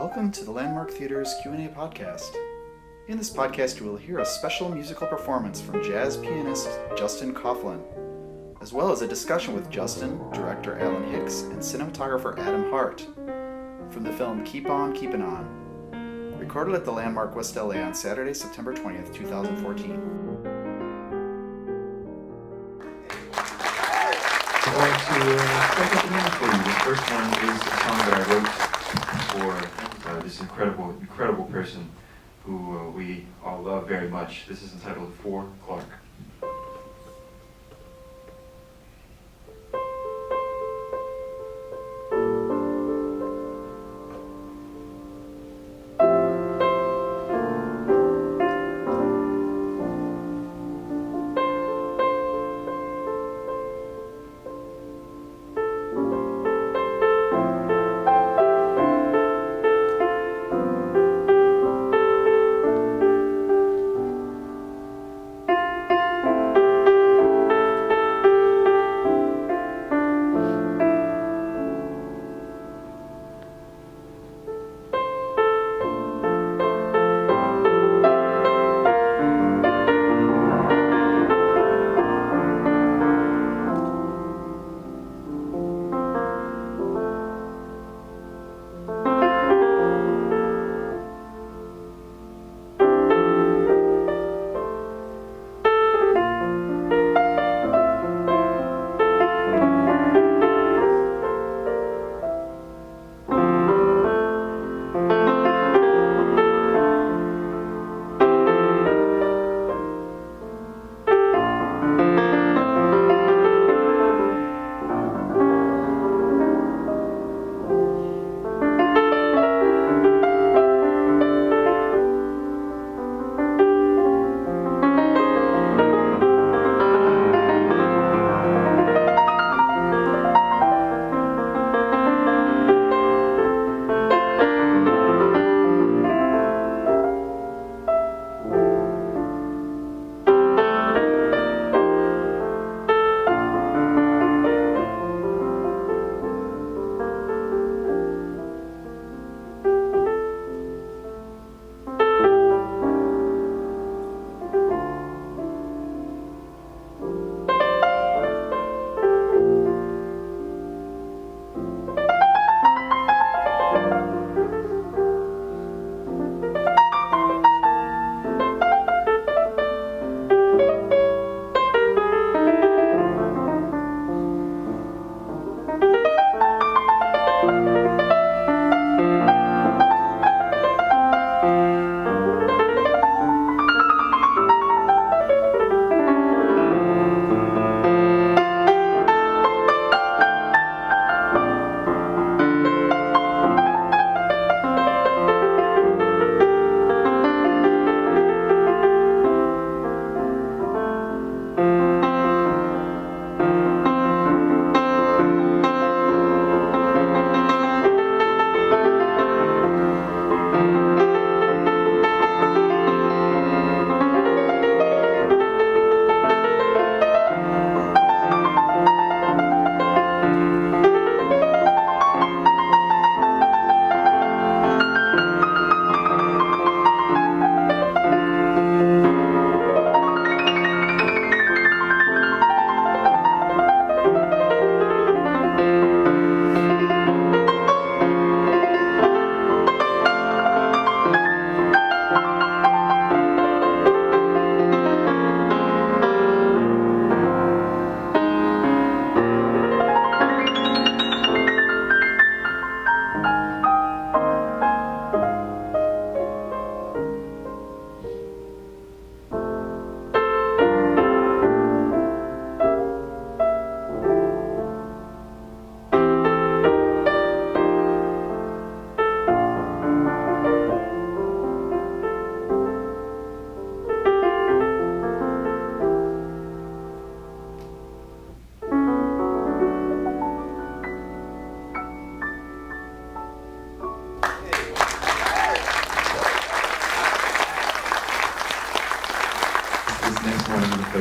Welcome to the Landmark Theater's Q&A podcast. In this podcast, you will hear a special musical performance from jazz pianist Justin Kauflin, as well as a discussion with Justin, director Alan Hicks, and cinematographer Adam Hart from the film Keepin, recorded at the Landmark West LA on Saturday, September 20th, 2014. I'd like to step up a minute for you. The first one is a song that I wrote for this incredible person who we all love very much. This is entitled For Clark.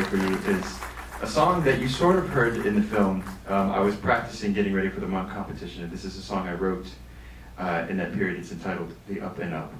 For you is a song that you sort of heard in the film. I was practicing getting ready for the monk competition, and this is a song I wrote in that period. It's entitled The Up and Up.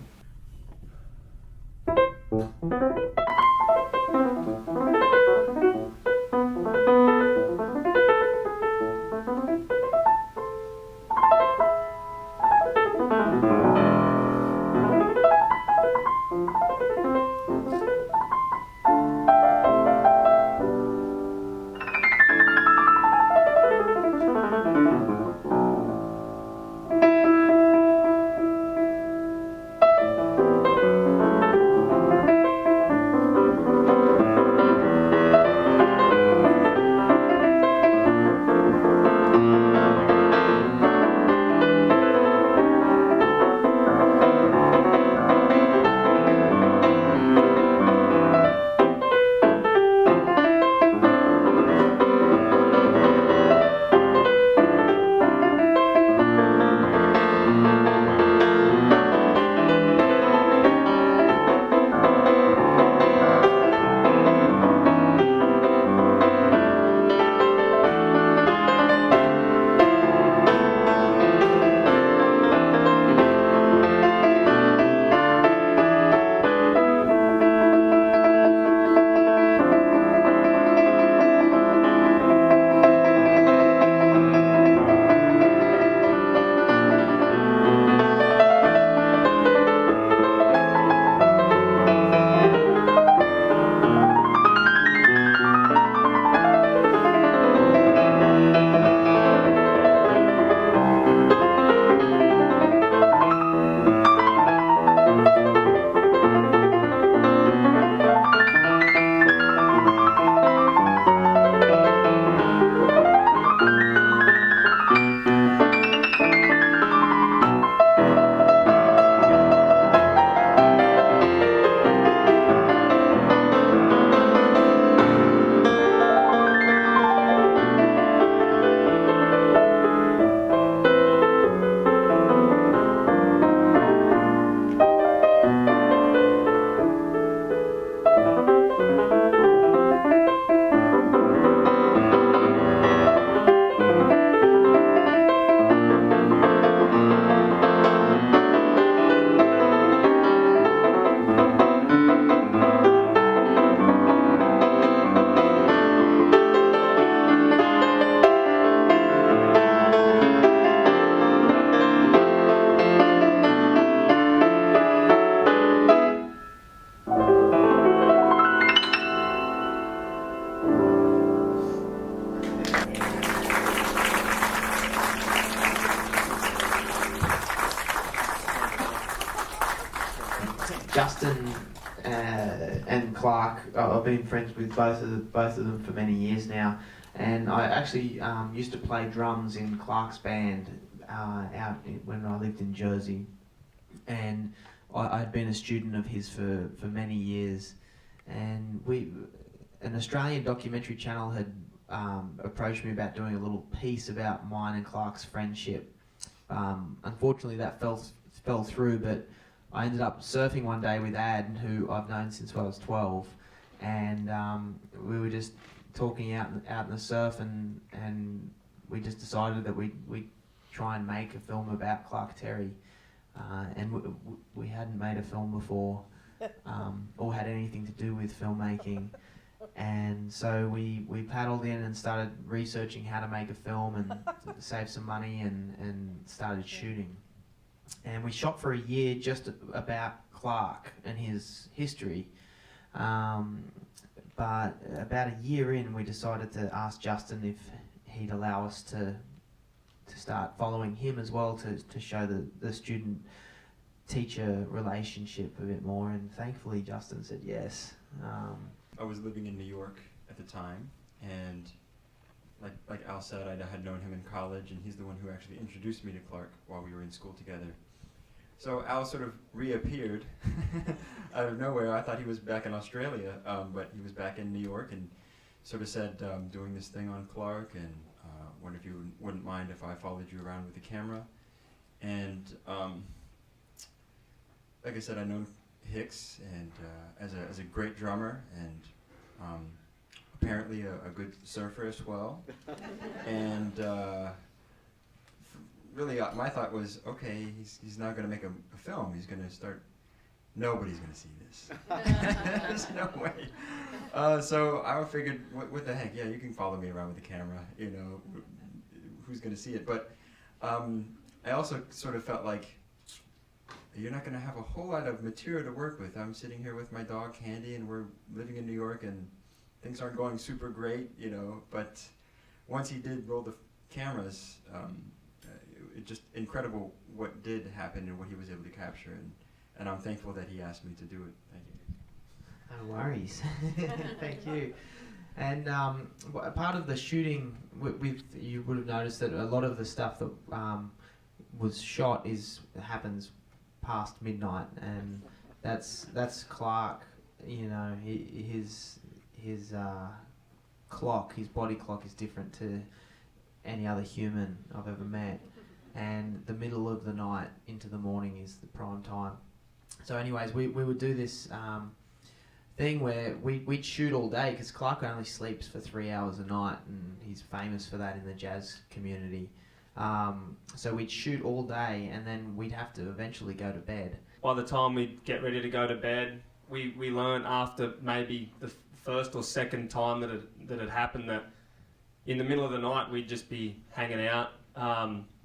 Justin and Clark, I've been friends with both of them for many years now, and I actually used to play drums in Clark's band when I lived in Jersey, and I'd been a student of his for many years, and an Australian documentary channel had approached me about doing a little piece about mine and Clark's friendship. Unfortunately, that fell through, but I ended up surfing one day with Ad, who I've known since I was 12, and we were just talking out in the surf, and we just decided that we'd try and make a film about Clark Terry, and we hadn't made a film before, or had anything to do with filmmaking, and so we paddled in and started researching how to make a film and save some money and started shooting. And we shot for a year just about Clark and his history. But about a year in, we decided to ask Justin if he'd allow us to start following him as well, to show the student-teacher relationship a bit more. And thankfully, Justin said yes. I was living in New York at the time, and like Al said, I had known him in college, and he's the one who actually introduced me to Clark while we were in school together. So Al sort of reappeared out of nowhere. I thought he was back in Australia, but he was back in New York, and sort of said, doing this thing on Clark, and wonder if you wouldn't mind if I followed you around with the camera. And like I said, I know Hicks and as a great drummer, and apparently a good surfer as well. And really, my thought was, okay, he's now going to make a film. He's going to start. Nobody's going to see this. There's no way. So I figured, what the heck? Yeah, you can follow me around with the camera. You know, who's going to see it? But I also sort of felt like you're not going to have a whole lot of material to work with. I'm sitting here with my dog Candy, and we're living in New York, and things aren't going super great, you know. But once he did roll the cameras, it just incredible what did happen and what he was able to capture. And I'm thankful that he asked me to do it. Thank you. No worries. Thank you. And part of the shooting, you would have noticed that a lot of the stuff that was shot happens past midnight, and that's Clark. You know, his clock, his body clock is different to any other human I've ever met, and the middle of the night into the morning is the prime time. So anyways, we would do this thing where we'd shoot all day, because Clark only sleeps for 3 hours a night, and he's famous for that in the jazz community. So we'd shoot all day, and then we'd have to eventually go to bed. By the time we'd get ready to go to bed, we learned after maybe the first or second time that it happened that in the middle of the night we'd just be hanging out.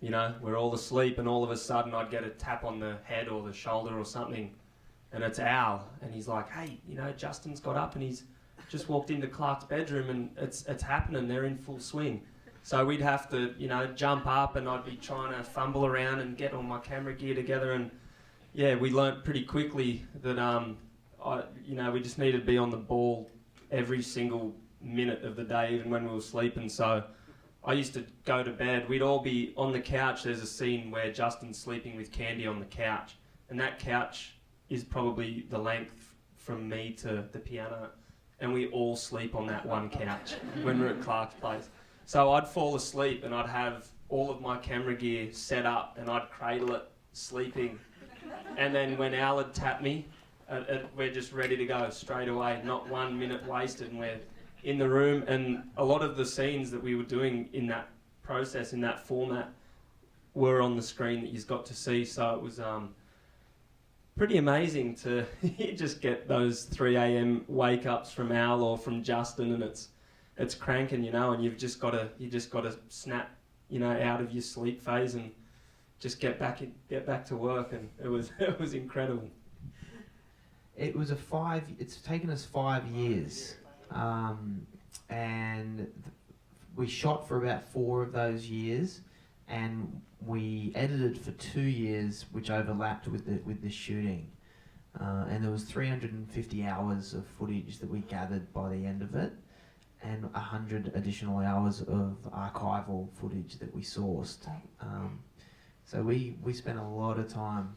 You know, we're all asleep, and all of a sudden I'd get a tap on the head or the shoulder or something, and it's Al, and he's like, hey, you know, Justin's got up and he's just walked into Clark's bedroom, and it's happening, they're in full swing. So we'd have to, you know, jump up, and I'd be trying to fumble around and get all my camera gear together, and yeah, we learnt pretty quickly that, you know, we just needed to be on the ball every single minute of the day, even when we were sleeping. So I used to go to bed, we'd all be on the couch. There's a scene where Justin's sleeping with Candy on the couch, and that couch is probably the length from me to the piano, and we all sleep on that one couch when we're at Clark's place. So I'd fall asleep, and I'd have all of my camera gear set up, and I'd cradle it sleeping, and then when Al had tapped me, we're just ready to go straight away, not 1 minute wasted, and we're in the room. And a lot of the scenes that we were doing in that process, in that format, were on the screen that you've got to see. So it was pretty amazing to just get those 3 a.m. wake ups from Al or from Justin, and it's cranking, you know, and you just got to snap, you know, out of your sleep phase and just get back to work. And it was incredible. It's taken us 5 years, and we shot for about 4 of those years, and we edited for 2 years, which overlapped with the shooting, and there was 350 hours of footage that we gathered by the end of it, and 100 additional hours of archival footage that we sourced. So we spent a lot of time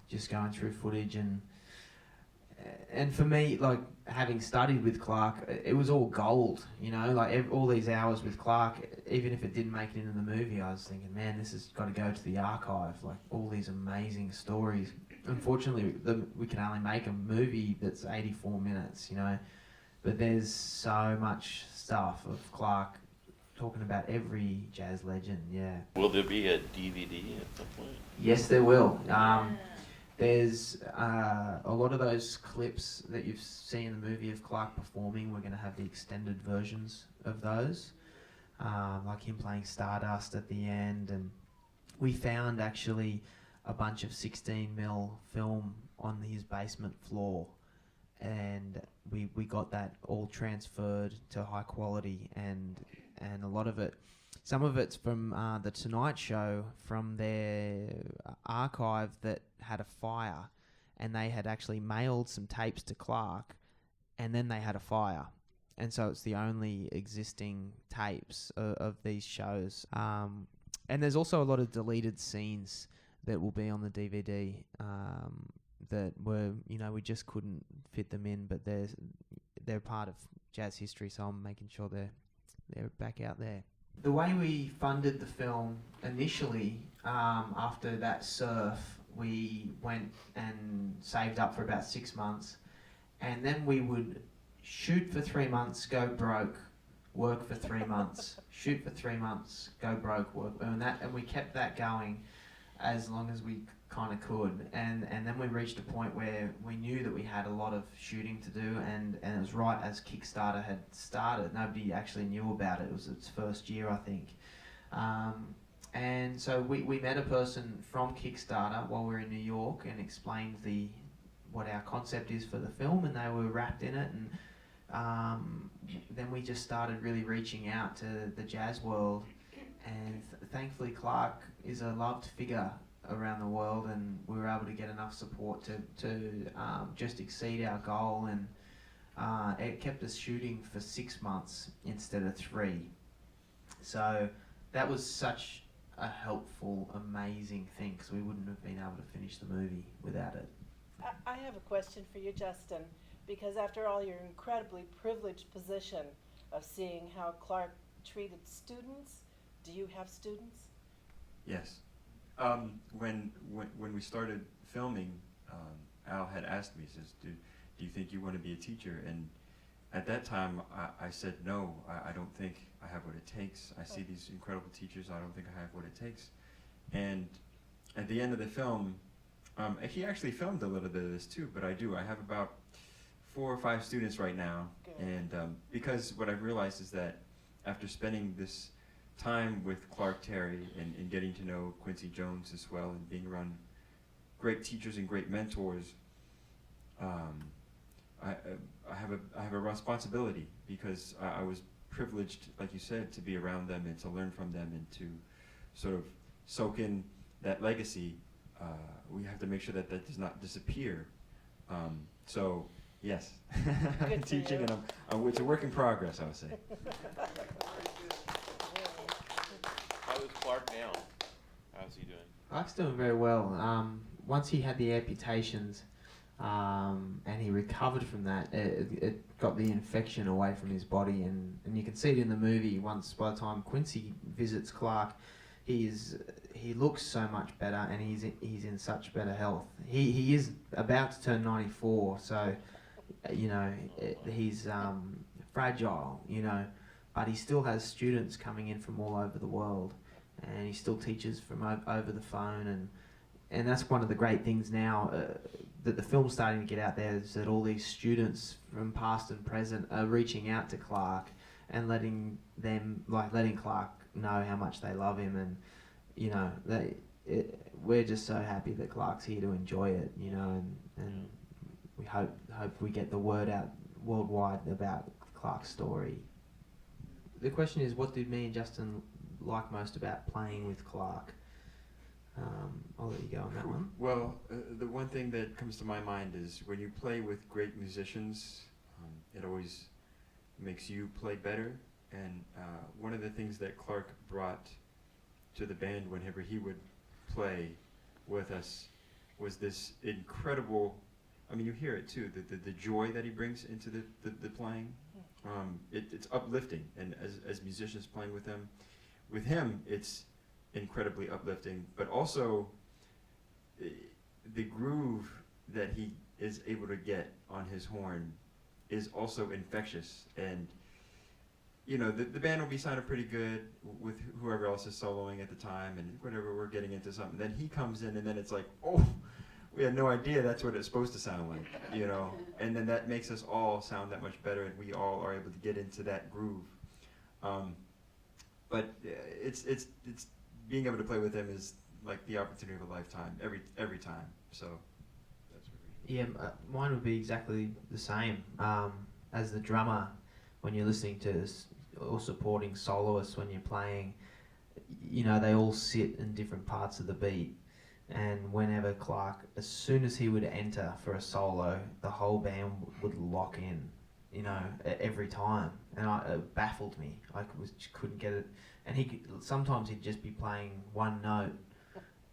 just going through footage, and for me, like, having studied with Clark, it was all gold, you know, like all these hours with Clark, even if it didn't make it into the movie, I was thinking, man, this has got to go to the archive, like all these amazing stories. Unfortunately, we can only make a movie that's 84 minutes, you know, but there's so much stuff of Clark talking about every jazz legend, yeah. Will there be a DVD at some point? Yes, there will. There's a lot of those clips that you've seen in the movie of Clark performing. We're going to have the extended versions of those, like him playing Stardust at the end. And we found actually a bunch of 16mm film on his basement floor, and we got that all transferred to high quality, and a lot of it, some of it's from the Tonight Show, from their archive that had a fire, and they had actually mailed some tapes to Clark, and then they had a fire, and so it's the only existing tapes of these shows. And there's also a lot of deleted scenes that will be on the DVD that were, you know, we just couldn't fit them in, but they're part of jazz history, so I'm making sure they're back out there. The way we funded the film initially, after that surf, we went and saved up for about 6 months, and then we would shoot for 3 months, go broke, work for 3 months, shoot for 3 months, go broke, work, and we kept that going as long as we kind of could, and then we reached a point where we knew that we had a lot of shooting to do, and it was right as Kickstarter had started. Nobody actually knew about it. It was its first year, I think. And so we met a person from Kickstarter while we were in New York and explained what our concept is for the film, and they were wrapped in it, and then we just started really reaching out to the jazz world, and thankfully Clark is a loved figure around the world, and we were able to get enough support to just exceed our goal, and it kept us shooting for 6 months instead of 3. So that was such a helpful, amazing thing, because we wouldn't have been able to finish the movie without it. I have a question for you, Justin, because after all, your incredibly privileged position of seeing how Clark treated students, do you have students? Yes. When we started filming, Al had asked me, he says, do you think you want to be a teacher? And at that time, I said, no, I don't think I have what it takes. I see these incredible teachers, I don't think I have what it takes. And at the end of the film, he actually filmed a little bit of this too, but I do. I have about 4 or 5 students right now. Good. And because what I've realized is that after spending this time with Clark Terry and getting to know Quincy Jones as well, and being around great teachers and great mentors, I have a responsibility, because I was privileged, like you said, to be around them and to learn from them and to sort of soak in that legacy. We have to make sure that that does not disappear. So yes, Good for teaching, you. and it's a work in progress, I would say. How is Clark now? How's he doing? Clark's doing very well. Once he had the amputations, and he recovered from that, it got the infection away from his body, and you can see it in the movie. Once, by the time Quincy visits Clark, he looks so much better, and he's in such better health. He is about to turn 94, so he's fragile, but he still has students coming in from all over the world, and he still teaches from over the phone, and that's one of the great things now that the film's starting to get out there, is that all these students from past and present are reaching out to Clark and letting Clark know how much they love him, and we're just so happy that Clark's here to enjoy it, and we hope we get the word out worldwide about Clark's story. The question is, what did me and Justin like most about playing with Clark? I'll let you go on that one. Well, the one thing that comes to my mind is when you play with great musicians, it always makes you play better. And one of the things that Clark brought to the band whenever he would play with us was this incredible, you hear it too, the joy that he brings into the playing. It's uplifting, and as musicians playing with him, it's incredibly uplifting, but also the groove that he is able to get on his horn is also infectious. And the band will be sounding pretty good with whoever else is soloing at the time, and whatever, we're getting into something, then he comes in, and then it's like, oh, we had no idea that's what it's supposed to sound like, and then that makes us all sound that much better, and we all are able to get into that groove. But it's being able to play with him is like the opportunity of a lifetime every time. So that's what we. Yeah, mine would be exactly the same. As the drummer, when you're listening to or supporting soloists when you're playing, they all sit in different parts of the beat. And whenever Clark, as soon as he would enter for a solo, the whole band would lock in, every time. And it baffled me. I just couldn't get it. And sometimes he'd just be playing one note.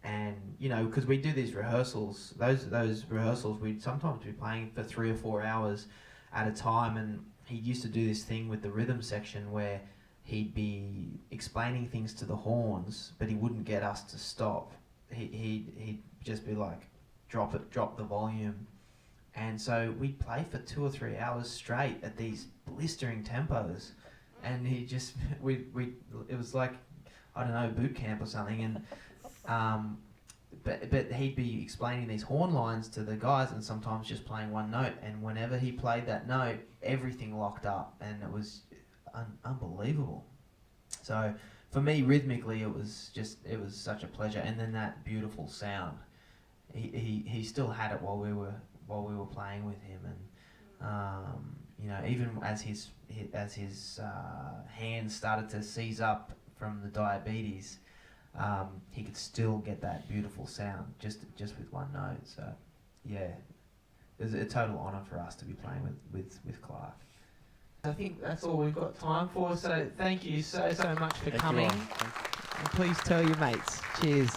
And, because we do these rehearsals, those rehearsals, we'd sometimes be playing for 3 or 4 hours at a time. And he used to do this thing with the rhythm section where he'd be explaining things to the horns, but he wouldn't get us to stop. He'd just be like, drop the volume. And so we'd play for 2 or 3 hours straight at these blistering tempos. and he just it was like, I don't know, boot camp or something, and but he'd be explaining these horn lines to the guys, and sometimes just playing one note, and whenever he played that note, everything locked up, and it was unbelievable. So for me, rhythmically, it was such a pleasure, and then that beautiful sound. He still had it while we were playing with him, and you know, even as his hands started to seize up from the diabetes, he could still get that beautiful sound just with one note. So yeah, it was a total honour for us to be playing with Clark. I think that's all we've got time for, so thank you so much for coming. And please tell your mates. Cheers.